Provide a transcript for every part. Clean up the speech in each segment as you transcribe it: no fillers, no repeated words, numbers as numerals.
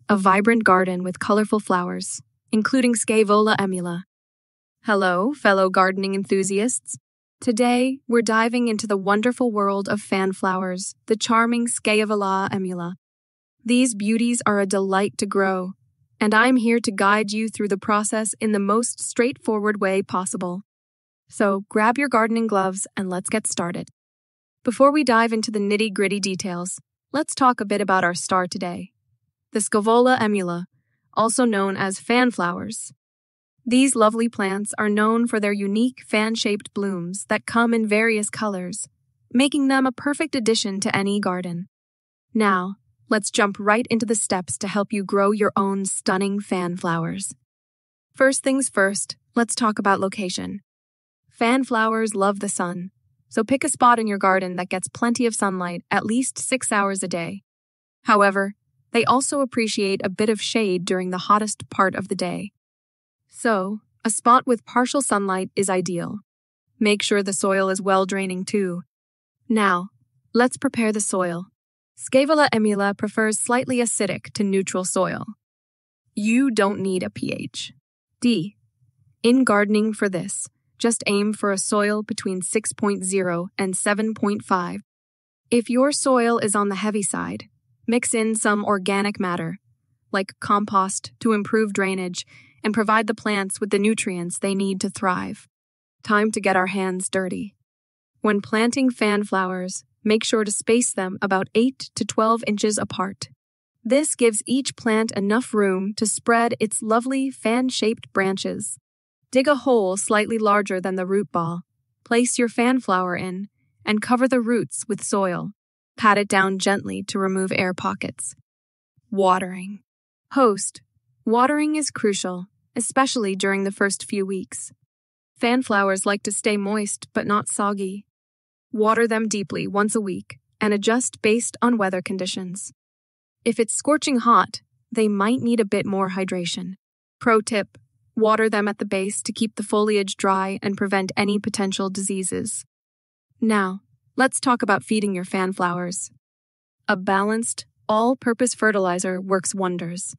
a vibrant garden with colorful flowers, including Scaevola Aemula. Hello, fellow gardening enthusiasts. Today, we're diving into the wonderful world of fan flowers, the charming Scaevola Aemula. These beauties are a delight to grow, and I'm here to guide you through the process in the most straightforward way possible. So, grab your gardening gloves and let's get started. Before we dive into the nitty-gritty details, let's talk a bit about our star today, the Scaevola Aemula, also known as fan flowers. These lovely plants are known for their unique fan-shaped blooms that come in various colors, making them a perfect addition to any garden. Now, let's jump right into the steps to help you grow your own stunning fan flowers. First things first, let's talk about location. Fan flowers love the sun, so pick a spot in your garden that gets plenty of sunlight at least 6 hours a day. However, they also appreciate a bit of shade during the hottest part of the day. So, a spot with partial sunlight is ideal. Make sure the soil is well draining too. Now, let's prepare the soil. Scaevola Aemula prefers slightly acidic to neutral soil. You don't need a pH. D. In gardening for this, just aim for a soil between 6.0 and 7.5. If your soil is on the heavy side, mix in some organic matter, like compost, to improve drainage and provide the plants with the nutrients they need to thrive. Time to get our hands dirty. When planting fan flowers, make sure to space them about 8 to 12 inches apart. This gives each plant enough room to spread its lovely fan-shaped branches. Dig a hole slightly larger than the root ball, place your fan flower in, and cover the roots with soil. Pat it down gently to remove air pockets. Watering. Host. Watering is crucial, especially during the first few weeks. Fan flowers like to stay moist but not soggy. Water them deeply once a week and adjust based on weather conditions. If it's scorching hot, they might need a bit more hydration. Pro tip: water them at the base to keep the foliage dry and prevent any potential diseases. Now, let's talk about feeding your fan flowers. A balanced, all-purpose fertilizer works wonders.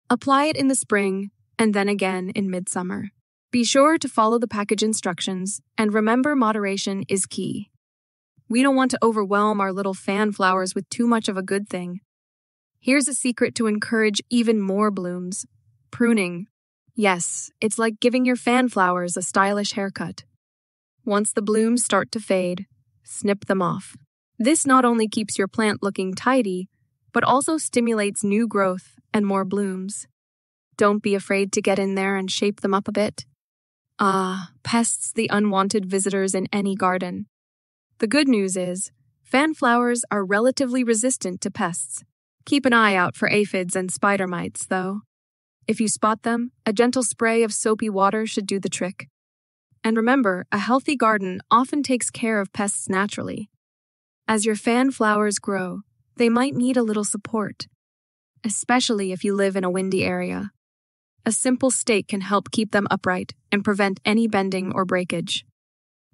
Apply it in the spring and then again in midsummer. Be sure to follow the package instructions and remember moderation is key. We don't want to overwhelm our little fan flowers with too much of a good thing. Here's a secret to encourage even more blooms: pruning. Yes, it's like giving your fan flowers a stylish haircut. Once the blooms start to fade, snip them off. This not only keeps your plant looking tidy, but also stimulates new growth and more blooms. Don't be afraid to get in there and shape them up a bit. Pests, the unwanted visitors in any garden. The good news is, fan flowers are relatively resistant to pests. Keep an eye out for aphids and spider mites, though. If you spot them, a gentle spray of soapy water should do the trick. And remember, a healthy garden often takes care of pests naturally. As your fan flowers grow, they might need a little support, especially if you live in a windy area. A simple stake can help keep them upright and prevent any bending or breakage.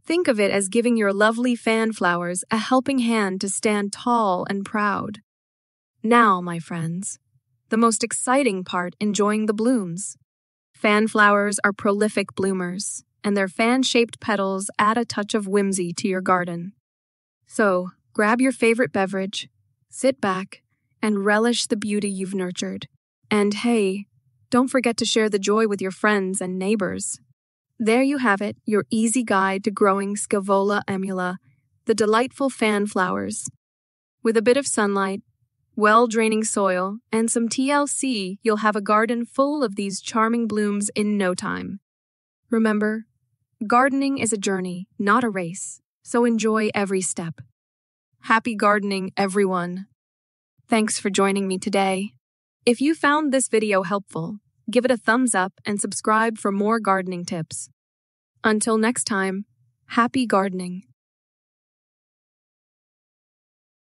Think of it as giving your lovely fan flowers a helping hand to stand tall and proud. Now, my friends, the most exciting part: enjoying the blooms. Fan flowers are prolific bloomers, and their fan-shaped petals add a touch of whimsy to your garden. So, grab your favorite beverage, sit back, and relish the beauty you've nurtured. And hey, don't forget to share the joy with your friends and neighbors. There you have it, your easy guide to growing Scaevola Aemula, the delightful fan flowers. With a bit of sunlight, well-draining soil, and some TLC, you'll have a garden full of these charming blooms in no time. Remember, gardening is a journey, not a race, so enjoy every step. Happy gardening, everyone! Thanks for joining me today. If you found this video helpful, give it a thumbs up and subscribe for more gardening tips. Until next time, happy gardening!